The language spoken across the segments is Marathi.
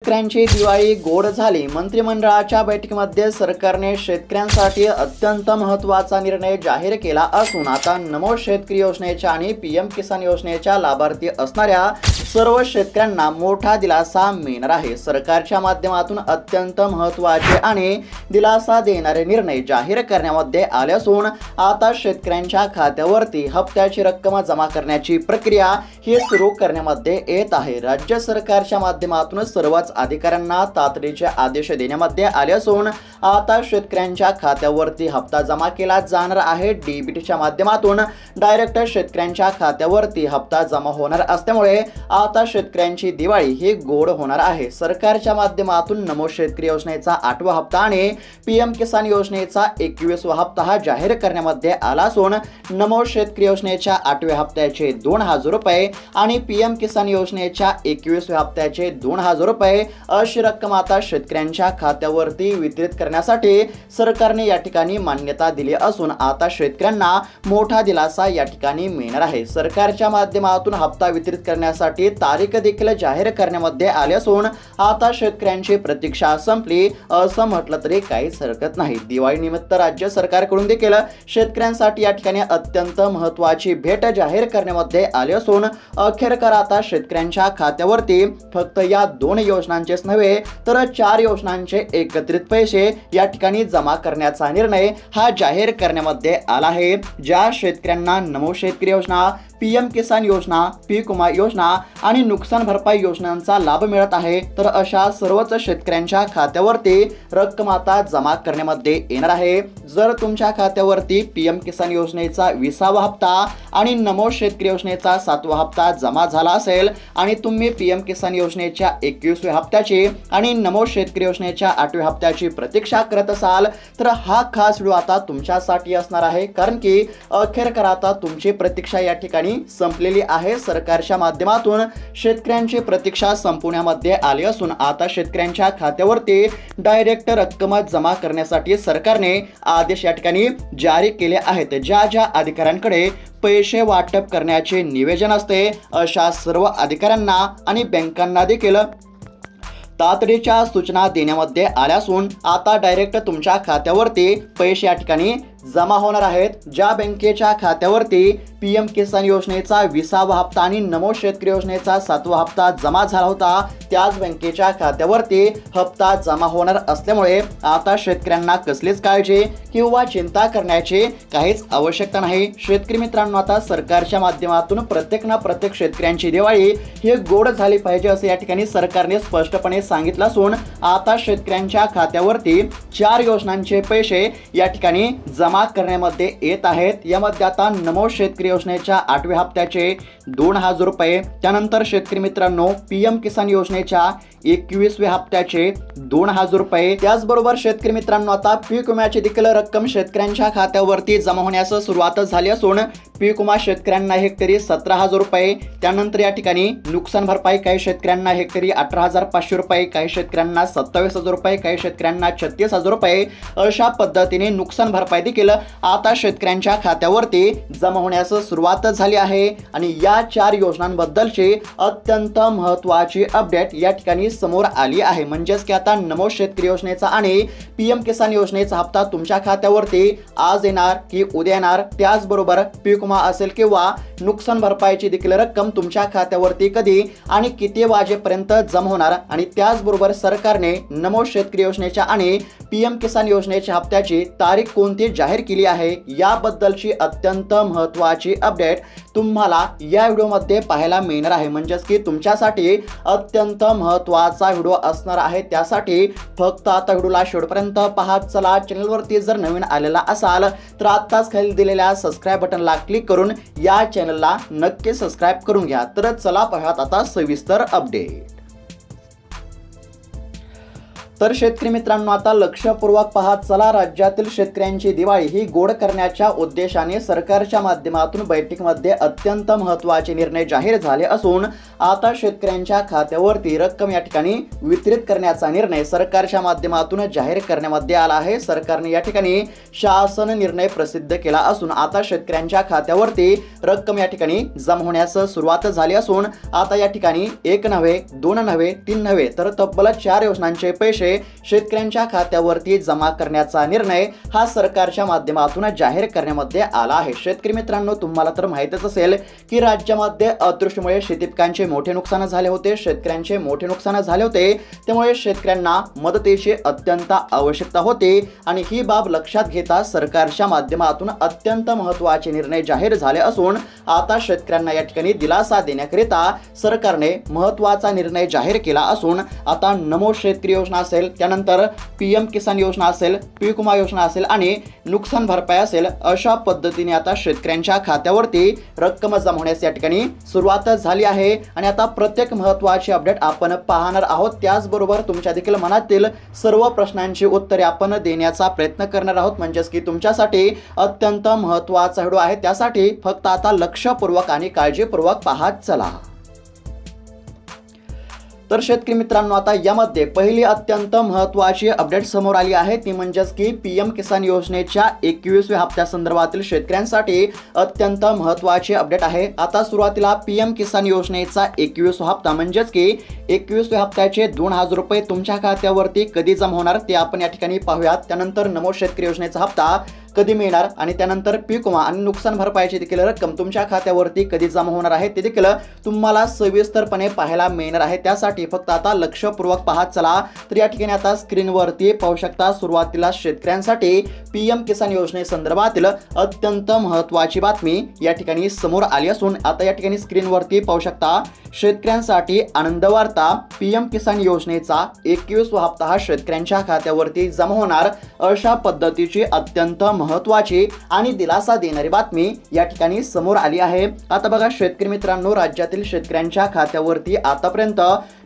शेतकऱ्यांची दिवाळी गोड झाली। मंत्रिमंडळाच्या बैठकीमध्ये सरकारने शेतकऱ्यांसाठी अत्यंत महत्त्वाचा निर्णय जाहीर केला असून आता नमो शेतकरी योजनेच्या आणि पीएम किसान योजनेच्या लाभार्थी असणाऱ्या सर्व शेतकऱ्यांना मोठा दिलासा मिळणार आहे। सरकारच्या माध्यमातून अत्यंत महत्त्वाचे आणि दिलासा देणारे निर्णय जाहीर करण्यामध्ये आले असून आता शेतकऱ्यांच्या खात्यावरती हप्त्याची रक्कम जमा करण्याची प्रक्रिया ही सुरू करण्यामध्ये येत आहे। राज्य सरकारच्या माध्यमातून सर्वच अधिकाऱ्यांना तातडीचे आदेश देण्यामध्ये आले असून आता शेतकऱ्यांच्या खात्यावरती हप्ता जमा केला जाणार आहे। डीबीटीच्या माध्यमातून डायरेक्ट शेतकऱ्यांच्या खात्यावरती हप्ता जमा होणार असल्यामुळे आता शेतकऱ्यांची दिवाळी ही गोड होणार आहे। सरकारच्या माध्यमातून नमो शेतकरी योजनेचा 8वा हप्ता आणि पीएम किसान योजनेचा 21वा हप्ता हा जाहीर करण्यामध्ये आला असून नमो शेतकरी योजनेच्या 8व्या हप्त्याचे 2000 रुपये आणि पीएम किसान योजनेच्या 21व्या हप्त्याचे 2000 रुपये अशी रक्कम आता शेतकऱ्यांच्या खात्यावरती वितरित करण्यासाठी सरकारने या ठिकाणी मान्यता दिली असून आता शेतकऱ्यांना मोठा दिलासा या ठिकाणी मिळणार आहे। सरकारच्या माध्यमातून हप्ता वितरित करण्यासाठी तारीख देखील जाहीर करण्यामध्ये आली असून आता शेतकऱ्यांची प्रतीक्षा संपली असं म्हटलं तरी काहीच हरकत नाही। दिवाळी निमित्त राज्य सरकारकडून देखील शेतकऱ्यांसाठी या ठिकाणी अत्यंत महत्त्वाची भेट जाहीर करण्यामध्ये आली असून अखेरकार आता शेतकऱ्यांच्या खात्यावरती फक्त या 2 योजनांचेच नव्हे तर 4 योजनांचे एकत्रित पैसे या ठिकाणी जमा करण्याचा निर्णय हा जाहीर करण्यामध्ये आला आहे। ज्या शेतकऱ्यांना नमो शेतकरी योजना, पीएम किसान योजना, पीक विमा योजना आणि नुकसान भरपाई योजनांचा लाभ मिळत आहे तर अशा सर्वच शेतकऱ्यांच्या खात्यावरती रक्कम आता जमा करण्यामध्ये येणार आहे। जर तुमच्या खात्यावरती पीएम किसान योजनेचा 20वा हप्ता आणि नमो शेतकरी योजनेचा 7वा हप्ता जमा झाला असेल आणि तुम्ही पीएम किसान योजनेच्या 21व्या हप्त्याची आणि नमो शेतकरी योजनेच्या 8व्या हप्त्याची प्रतीक्षा करत असाल तर हा खास व्हिडिओ आता तुमच्यासाठी असणार आहे, कारण की अखेरकार आता तुमची प्रतीक्षा या ठिकाणी संपलेली आहे। सरकारच्या माध्यमातून शेतकऱ्यांची प्रतीक्षा संपवण्यामध्ये आली असून आता शेतकऱ्यांच्या खात्यावरती डायरेक्ट रक्कम जमा करण्यासाठी सरकारने आदेश या ठिकाणी जारी केले आहेत। ज्या अधिकाऱ्यांकडे पैसे वाटप करण्याचे नियोजन असते अशा सर्व अधिकाऱ्यांना आणि बँकांना देखील तातडीच्या सूचना देण्यामध्ये आल्या असून आता डायरेक्ट तुमच्या खात्यावरती पैसे या ठिकाणी जमा होणार आहेत। ज्या बँकेच्या खात्यावरती पीएम किसान योजनेचा 20वा हप्ता आणि नमो शेतकरी योजनेचा 7वा हप्ता जमा झाला होता त्याच बँकेच्या खात्यावरती हप्ता जमा होणार असल्यामुळे आता शेतकऱ्यांना कसलीच काळजी किंवा चिंता करण्याची काहीच आवश्यकता नाही। शेतकरी मित्रांनो, आता सरकारच्या माध्यमातून प्रत्येक शेतकऱ्यांची दिवाळी ही गोड झाली पाहिजे असं या ठिकाणी सरकारने स्पष्टपणे सांगितलं असून आता शेतकऱ्यांच्या खात्यावरती 4 योजनांचे पैसे या ठिकाणी जमा करण्यामध्ये येत आहेत। यामध्ये आता नमो शेतकरी योजनेच्या 8व्या हप्त्याचे 2000 रुपये, त्यानंतर शेतकरी मित्रांनो पीएम किसान योजनेच्या 21व्या हप्त्याचे 2000 रुपये, त्याचबरोबर शेतकरी मित्रांनो आता पीक विम्याची देखील रक्कम शेतकऱ्यांच्या खात्यावरती जमा होण्यास सुरुवात झाली असून पीक विमा शेतकऱ्यांना हेक्टरी 17,000 रुपये, त्यानंतर या ठिकाणी नुकसान भरपाई काही शेतकऱ्यांना हेक्टरी 18,500 रुपये, काही शेतकऱ्यांना 27,000 रुपये, काही शेतकऱ्यांना 36,000 रुपये अशा पद्धतीने नुकसान भरपाई देखील आता शेतकऱ्यांच्या खात्यावरती जमा होण्यास सुरुवात झाली आहे। आणि या 4 योजनांबद्दलची अत्यंत महत्त्वाची अपडेट या ठिकाणी समोर आली आहे। म्हणजेच की आता नमो शेतकरी योजनेचा आणि पीएम किसान योजनेचा हप्ता तुमच्या खात्यावरती आज येणार की उद्या येणार, त्याचबरोबर पीक विमा असेल किंवा नुकसान भरपाईची देखील रक्कम तुमच्या खात्यावरती कधी आणि किती वाजेपर्यंत जमा होणार आणि त्याचबरोबर सरकारने नमो शेतकरी योजनेच्या आणि पीएम किसान योजनेच्या हप्त्याची तारीख कोणती जाहीर केली आहे याबद्दलची अत्यंत महत्त्वाची अपडेट तुम्हाला या व्हिडिओमध्ये पाहायला मिळणार आहे। म्हणजेच की तुमच्यासाठी अत्यंत महत्त्वाचा व्हिडिओ असणार आहे, त्यासाठी फक्त आता व्हिडिओला शेवटपर्यंत पहा। चला, चॅनलवरती जर नवीन आलेला असाल तर आत्ताच खाली दिलेल्या सबस्क्राईब बटनला क्लिक करून या चॅनलला नक्की सबस्क्राईब करून घ्या। तर चला पाहूयात आता सविस्तर अपडेट। तर शेतकरी मित्रांनो, आता लक्षपूर्वक पाहत चला. राज्यातील शेतकऱ्यांची दिवाळी ही गोड करण्याच्या उद्देशाने सरकारच्या माध्यमातून बैठकीमध्ये अत्यंत महत्त्वाचे निर्णय जाहीर झाले असून आता शेतकऱ्यांच्या खात्यावरती रक्कम या ठिकाणी वितरित करण्याचा निर्णय सरकारच्या माध्यमातून जाहीर करण्यामध्ये आला आहे. सरकारने या ठिकाणी शासन निर्णय प्रसिद्ध केला असून आता शेतकऱ्यांच्या खात्यावरती रक्कम या ठिकाणी जमा होण्यास सुरुवात झाली असून आता या ठिकाणी 1 नव्हे, 2 नव्हे, 3 नव्हे तर तब्बल 4 योजनांचे पैसे शेतकऱ्यांच्या खात्यावरती जमा करण्याचा निर्णय हा सरकारच्या माध्यमातून जाहीर करण्यामध्ये आला आहे. शेतकरी मित्रांनो, तुम्हाला तर माहितच असेल की राज्यामध्ये अतिवृष्टीमुळे शेतीपिकांचे मोठे नुकसान झाले होते, शेतकऱ्यांचे मोठे नुकसान झाले होते. त्यामुळे शेतकऱ्यांना मदतीची अत्यंत आवश्यकता होती आणि ही बाब लक्षात घेता सरकारच्या माध्यमातून अत्यंत महत्त्वाचे निर्णय जाहीर झाले असून आता शेतकऱ्यांना या ठिकाणी दिलासा देण्याकरिता सरकारने महत्त्वाचा निर्णय जाहीर केला असून आता नमो शेतकरी योजना असेल, त्यानंतर पीएम किसान योजना असेल, पीक विमा योजना असेल आणि नुकसान भरपाई असेल, अशा पद्धतीने आता शेतकऱ्यांच्या खात्यावरती रक्कम जमा होण्यास या ठिकाणी सुरुवात झाली आहे. आणि आता प्रत्येक महत्त्वाची अपडेट आपण पाहणार आहोत. त्याचबरोबर तुमच्या देखील मनातील सर्व प्रश्नांची उत्तरे आपण देण्याचा प्रयत्न करणार आहोत. म्हणजेच की तुमच्यासाठी अत्यंत महत्त्वाचा व्हिडिओ आहे, त्यासाठी फक्त आता लक्षपूर्वक आणि काळजीपूर्वक पाहत चला. तर शेतकरी मित्रांनो, आता यामध्ये पहिली अत्यंत महत्त्वाची अपडेट समोर आली आहे, ती म्हणजेच की पीएम किसान योजनेच्या 21व्या हप्त्यासंदर्भातील शेतकऱ्यांसाठी अत्यंत महत्त्वाची अपडेट आहे. आता सुरुवातीला पीएम किसान योजनेचा 21वा हप्ता म्हणजेच की 21व्या हप्त्याचे 2000 रुपये तुमच्या खात्यावरती कधी जमा होणार ते आपण या ठिकाणी पाहूयात. त्यानंतर नमो शेतकरी योजनेचा हप्ता कधी मिळणार आणि त्यानंतर पीक विमा आणि नुकसान भरपाईची देखील रक्कम तुमच्या खात्यावरती कधी जमा होणार आहे ते देखील तुम्हाला सविस्तरपणे पाहायला मिळणार आहे. त्यासाठी फक्त आता लक्षपूर्वक पाहत चला. तर या ठिकाणी आता स्क्रीनवरती पाहू शकता, सुरुवातीला शेतकऱ्यांसाठी पीएम किसान योजनेसंदर्भातील अत्यंत महत्त्वाची बातमी या ठिकाणी समोर आली असून आता या ठिकाणी स्क्रीनवरती पाहू शकता, शेतकऱ्यांसाठी आनंद वार्ता. पीएम किसान योजनेचा 21वा हप्ता हा शेतकऱ्यांच्या खात्यावरती जमा होणार, अशा पद्धतीची अत्यंत महत्त्वाची आणि दिलासा देणारी बातमी या ठिकाणी समोर आली आहे. आता बघा शेतकरी मित्रांनो, राज्यातील शेतकऱ्यांच्या खात्यावरती आतापर्यंत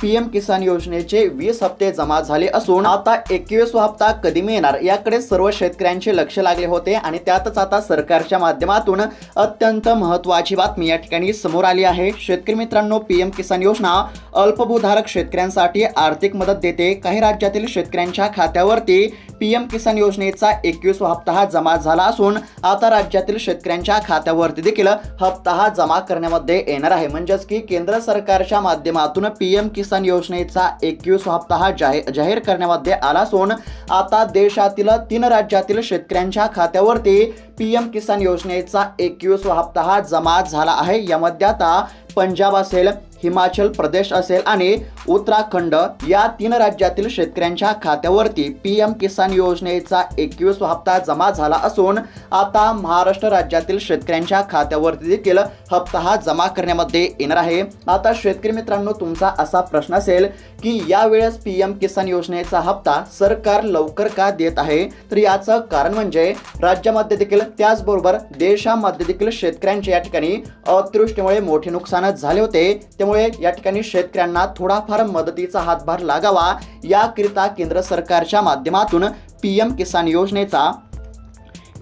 पीएम किसान योजनेचे 20 हप्ते जमा झाले असून आता 21वा हप्ता कधी मिळणार याकडे सर्व शेतकऱ्यांचे लक्ष लागले होते आणि त्यातच आता सरकारच्या माध्यमातून अत्यंत महत्त्वाची बातमी या ठिकाणी समोर आली आहे. शेतकरी मित्रांनो, पीएम किसान योजना अल्पभूधारक शेतकऱ्यांसाठी आर्थिक मदत देते. काही राज्यातील शेतकऱ्यांच्या खात्यावरती पीएम किसान योजनेचा 21वा हप्ता हा जमा झाला असून आता राज्यातील शेतकऱ्यांच्या खात्यावरती देखील हप्ता हा जमा करण्यामध्ये येणार आहे. म्हणजेच की केंद्र सरकारच्या माध्यमातून पीएम किसान योजनेचा 21वा हप्ता हा जाहीर करण्यामध्ये आला असून आता देशातील 3 राज्यातील शेतकऱ्यांच्या खात्यावरती पीएम किसान योजनेचा 21वा हप्ता हा जमा झाला आहे. यामध्ये आता पंजाब असेल, हिमाचल प्रदेश असेल आणि उत्तराखंड या 3 राज्यातील शेतकऱ्यांच्या खात्यावरती पीएम किसान योजनेचा 21वा हप्ता जमा झाला असून आता महाराष्ट्र राज्यातील शेतकऱ्यांच्या खात्यावरती देखील हप्ता हा जमा करण्यामध्ये येणार आहे. आता शेतकरी मित्रांनो, तुमचा असा प्रश्न असेल की यावेळेस पीएम किसान योजनेचा हप्ता सरकार लवकर का देत आहे, तर याचं कारण म्हणजे राज्यामध्ये देखील त्याचबरोबर देशामध्ये देखील शेतकऱ्यांचे या ठिकाणी अतिवृष्टीमुळे मोठे नुकसान झाले होते. त्यामुळे या ठिकाणी शेतकऱ्यांना थोडाफार मदतीचा हातभार लागावा याकरिता केंद्र सरकारच्या माध्यमातून पीएम किसान योजनेचा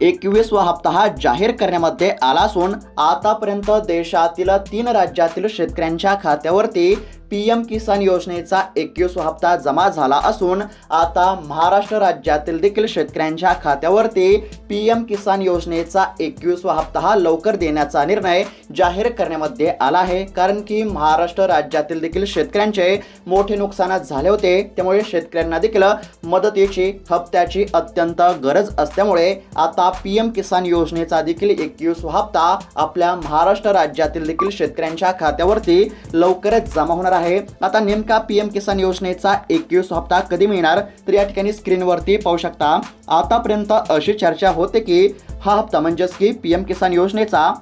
21वा हप्ता हा जाहीर करण्यामध्ये आला असून आतापर्यंत देशातील 3 राज्यातील शेतकऱ्यांच्या खात्यावरती पीएम किसान योजनेचा 21वा हप्ता जमा झाला असून आता महाराष्ट्र राज्यातील देखील शेतकऱ्यांच्या खात्यावरती पीएम किसान योजनेचा 21वा हप्ता हा लवकर देण्याचा निर्णय जाहीर करण्यामध्ये आला आहे. कारण की महाराष्ट्र राज्यातील देखील शेतकऱ्यांचे मोठे नुकसान झाले होते. त्यामुळे शेतकऱ्यांना देखील मदतीची हप्त्याची अत्यंत गरज असल्यामुळे आता पीएम किसान योजनेचा देखील 21वा हप्ता आपल्या महाराष्ट्र राज्यातील देखील शेतकऱ्यांच्या खात्यावरती लवकरच जमा होणार आहे. आता नेमका पीएम किसान योजनेचा 21वा हप्ता कधी मिळणार, तर या ठिकाणी स्क्रीनवरती पाहू शकता. आतापर्यंत अशी चर्चा होते की हा हप्ता म्हणजेच की पीएम किसान योजनेचा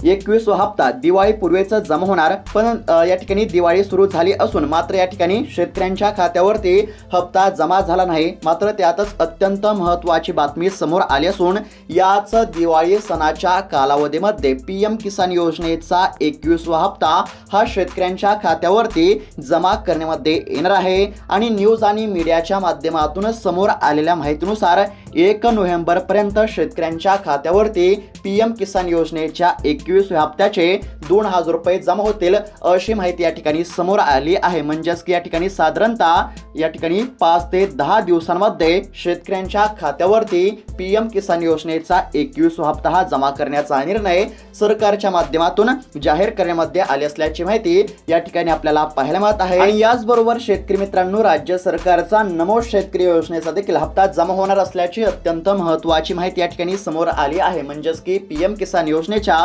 21वा हप्ता दिवाळीपूर्वीच जमा होणार, पण या ठिकाणी दिवाळी सुरू झाली असून मात्र या ठिकाणी शेतकऱ्यांच्या खात्यावरती हप्ता जमा झाला नाही। मात्र त्यातच अत्यंत महत्त्वाची बातमी समोर आली असून याच दिवाळी सणाच्या कालावधीमध्ये पीएम किसान योजनेचा 21वा हप्ता हा शेतकऱ्यांच्या खात्यावरती जमा करण्यामध्ये येणार आहे। आणि न्यूज आणि मीडियाच्या माध्यमातून समोर आलेल्या माहितीनुसार 1 नोव्हेंबर पर्यंत शेतकऱ्यांच्या खात्यावरती पीएम किसान योजनेच्या 21व्या हप्त्याचे 2000 रुपये जमा होतील अशी माहिती या ठिकाणी समोर आली आहे। म्हणजेच की या ठिकाणी साधारणतः या ठिकाणी 5 ते 10 दिवसांमध्ये शेतकऱ्यांच्या खात्यावरती पीएम किसान योजनेचा 21वा हप्ता हा जमा करण्याचा निर्णय सरकारच्या माध्यमातून जाहीर करण्यामध्ये आले असल्याची माहिती या ठिकाणी आपल्याला पाहायला मिळत आहे। आणि याचबरोबर शेतकरी मित्रांनो, राज्य सरकारचा नमो शेतकरी योजनेचा देखील हप्ता जमा होणार असल्याची अत्यंत महत्त्वाची माहिती या ठिकाणी समोर आली आहे। म्हणजेच की पीएम किसान योजनेच्या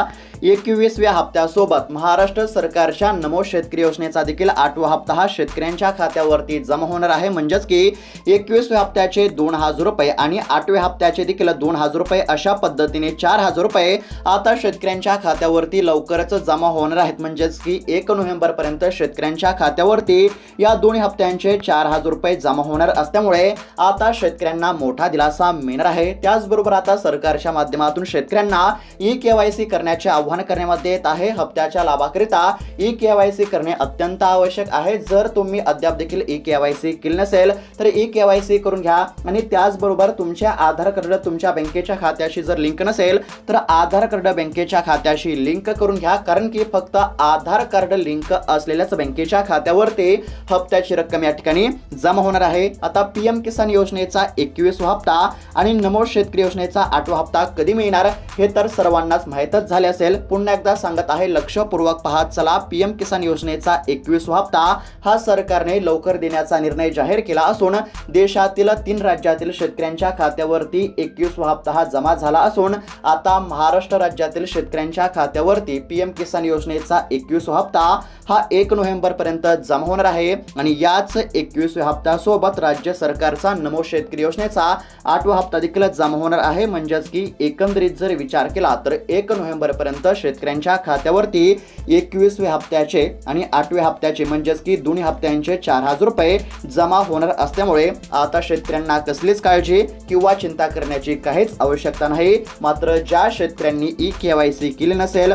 21व्या हप्त्यासोबत महाराष्ट्र सरकारच्या नमो शेतकरी योजनेचा देखील 8वा हप्ता हा शेतकऱ्यांच्या खात्यावरती जमा होणार आहे। म्हणजेच की 21व्या हप्त्याचे 2000 रुपये आणि 8व्या हप्त्याचे देखील 2000 रुपये अशा पद्धतीने 4000 रुपये आता शेतकऱ्यांच्या खात्यावरती लवकरच जमा होणार आहेत। म्हणजेच की 1 नोव्हेंबर पर्यंत शेतकऱ्यांच्या खात्यावरती या दोन्ही हप्त्यांचे 4000 रुपये जमा होणार असल्यामुळे आता शेतकऱ्यांना मोठा दिलासा मिळणार आहे। त्याचबरोबर आता सरकारच्या माध्यमातून शेतकऱ्यांना ई-केवायसी करण्याचे आवाहन करण्यामध्ये येत आहे। हप्त्याच्या लाभाकरिता ई-केवायसी करणे अत्यंत आवश्यक आहे। जर तुम्ही अद्याप देखील ई-केवायसी केली नसेल तर ई-केवायसी करून घ्या। आणि त्याचबरोबर तुमच्या आधार कार्ड तुमच्या बँकेच्या खात्याशी जर लिंक नसेल तर आधार कार्ड बँकेच्या खात्याशी लिंक करून घ्या, कारण की फक्त आधार कार्ड लिंक असलेल्याच बँकेच्या खात्यावरती हप्त्याची रक्कम या ठिकाणी जमा होणार आहे। आता पीएम किसान योजनेचा 21वा हप्ता आणि नमो शेतकरी योजनेचा 8वा हप्ता कधी मिळणार हे तर सर्वांनाच माहीतच झाले असेल। पुन्हा एकदा सांगत आहे, लक्षपूर्वक पाहत चला। पीएम किसान योजनेचा 21वा हप्ता हा सरकारने लवकर देण्याचा निर्णय जाहीर केला असून देशातील 3 राज्यातील शेतकऱ्यांच्या खात्यावरती 21वा हप्ता हा जमा झाला असून आता महाराष्ट्र राज्यातील शेतकऱ्यांच्या खात्यावरती पीएम किसान योजनेचा 21वा हप्ता हा 1 नोव्हेंबर पर्यंत जमा होणार आहे। आणि याच 21व्या हप्त्यासोबत राज्य सरकारचा नमो शेतकरी योजनेचा 8वा हप्ता देखील जमा होणार आहे। म्हणजेच की एकंदरीत जर विचार केला तर 1 नोव्हेंबर पर्यंत शेतकऱ्यांच्या खात्यावरती 21व्या हप्त्याचे आणि 8व्या हप्त्याचे म्हणजेच की दोन्ही हप्त्यांचे 4000 रुपये जमा होणार असल्यामुळे आता शेतकऱ्यांना कसलीच काळजी किंवा चिंता करण्याची काहीच आवश्यकता नाही। मात्र ज्या शेतकऱ्यांनी ई-केवायसी केली नसेल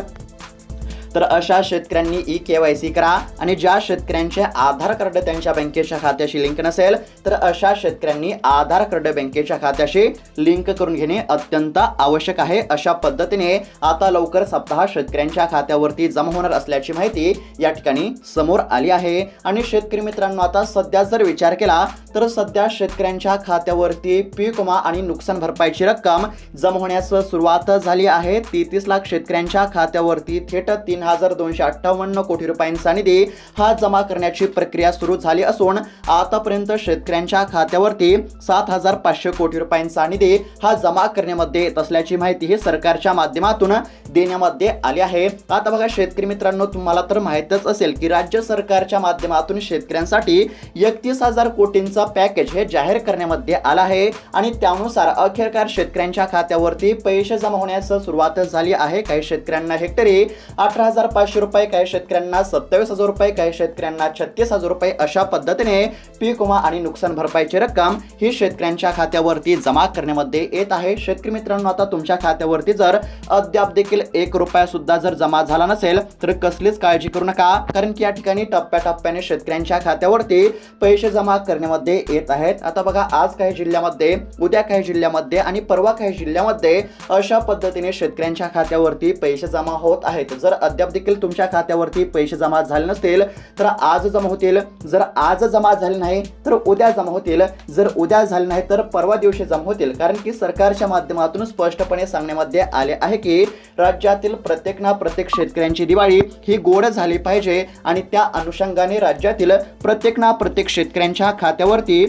तर अशा शेतकऱ्यांनी ई-केवायसी करा। आणि ज्या शेतकऱ्यांचे आधार कार्ड त्यांच्या बँकेच्या खात्याशी लिंक नसेल तर अशा शेतकऱ्यांनी आधार कार्ड बँकेच्या खात्याशी लिंक करून घेणे अत्यंत आवश्यक आहे। अशा पद्धतीने आता लवकर हप्ता शेतकऱ्यांच्या खात्यावरती जमा होणार असल्याची माहिती या ठिकाणी समोर आली आहे। आणि शेतकरी मित्रांनो, आता सध्या जर विचार केला तर सध्या शेतकऱ्यांच्या खात्यावरती पीक विमा आणि नुकसान भरपाईची रक्कम जमा होण्यास सुरुवात झाली आहे। 33 लाख शेतकऱ्यांच्या खात्यावरती थेट 3258 कोटी रुपयांचा निधी हा जमा करण्याची प्रक्रिया सुरू झाली असून आतापर्यंत शेतकऱ्यांच्या खात्यावरती 7500 कोटी रुपयांचा निधी हा जमा करण्यामध्ये येत असल्याची माहिती ही सरकारच्या माध्यमातून देण्यामध्ये आली आहे। आता बघा शेतकरी मित्रांनो, तुम्हाला तर माहितच असेल की राज्य सरकारच्या माध्यमातून शेतकऱ्यांसाठी 31000 कोटींचा पॅकेज हे जाहीर करण्यामध्ये आला आहे। आणि त्यानुसार अखेरकार शेतकऱ्यांच्या खात्यावरती पैसे जमा होण्यास सुरुवात झाली आहे। काही शेतकऱ्यांना हेक्टरी 18500 रुपये, काही शेतकऱ्यांना 27000 रुपये, काही शेतकऱ्यांना 36000 रुपये अशा पद्धतीने पीक विमा आणि नुकसान भरपाईची रक्कम ही शेतकऱ्यांच्या खात्यावरती जमा करण्यामध्ये येत आहे। शेतकरी मित्रांनो, आता तुमच्या खात्यावरती जर अद्याप देखील 1 रुपया सुद्धा जर जमा झाला नसेल तर कसलीच काळजी करू नका, कारण की या ठिकाणी टप्प्याटप्प्याने शेतकऱ्यांच्या खात्यावरती पैसे जमा करण्यामध्ये येत आहेत। आता बघा, आज काही जिल्ह्यामध्ये, उद्या काही जिल्ह्यामध्ये आणि परवा काही जिल्ह्यामध्ये अशा पद्धतीने शेतकऱ्यांच्या खात्यावरती पैसे जमा होत आहेत। जर अद्याप देखील तुमच्या खात्यावरती पैसे जमा झाले नसतील तर आज जमा होतील, जर आज जमा झाले नाही तर उद्या जमा होतील, जर उद्या झाले नाही तर परवा दिवशी जमा होतील। कारण की सरकारच्या माध्यमातून स्पष्टपणे सांगण्यामध्ये आले आहे की राज्यातील प्रत्येक शेतकऱ्यांची दिवाळी ही गोड झाली पाहिजे आणि त्या अनुषंगाने राज्यातील प्रत्येक शेतकऱ्यांच्या खात्यावरती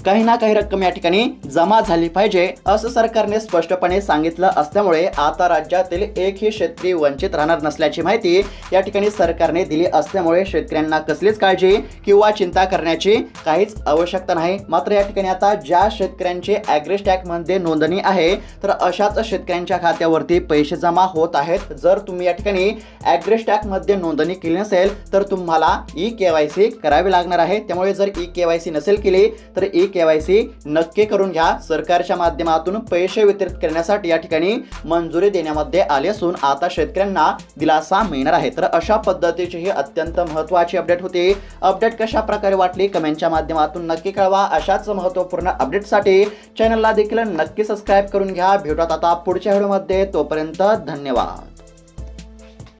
काही ना काही रक्कम या ठिकाणी जमा झाली पाहिजे असं सरकारने स्पष्टपणे सांगितलं असल्यामुळे आता राज्यातील एकही शेतकरी वंचित राहणार नसल्याची माहिती या ठिकाणी सरकारने दिली असल्यामुळे शेतकऱ्यांना कसलीच काळजी किंवा चिंता करण्याची काहीच आवश्यकता नाही। मात्र या ठिकाणी आता ज्या शेतकऱ्यांची ॲग्रीस्टॅक मध्ये नोंदणी आहे तर अशाच शेतकऱ्यांच्या खात्यावरती पैसे जमा होत आहेत। जर तुम्ही या ठिकाणी ॲग्रीस्टॅक मध्ये नोंदणी केली नसेल तर तुम्हाला ई-KYC करावी लागणार आहे। त्यामुळे जर ई-KYC नसेल केली तर ई-KYC नक्की करून घ्या। सरकारच्या माध्यमातून पैसे वितरित करण्यासाठी या ठिकाणी मंजुरी देण्यामध्ये आली असून आता शेतकऱ्यांना दिलासा मिळणार आहे। तर अशा पद्धतीची ही अत्यंत महत्त्वाची अपडेट होती। अपडेट कशा प्रकारे वाटली कमेंटच्या माध्यमातून नक्की कळवा। अशाच महत्त्वपूर्ण अपडेटसाठी चॅनलला देखील नक्की सबस्क्राईब करून घ्या। भेटूयात आता पुढच्या व्हिडिओमध्ये, तोपर्यंत धन्यवाद।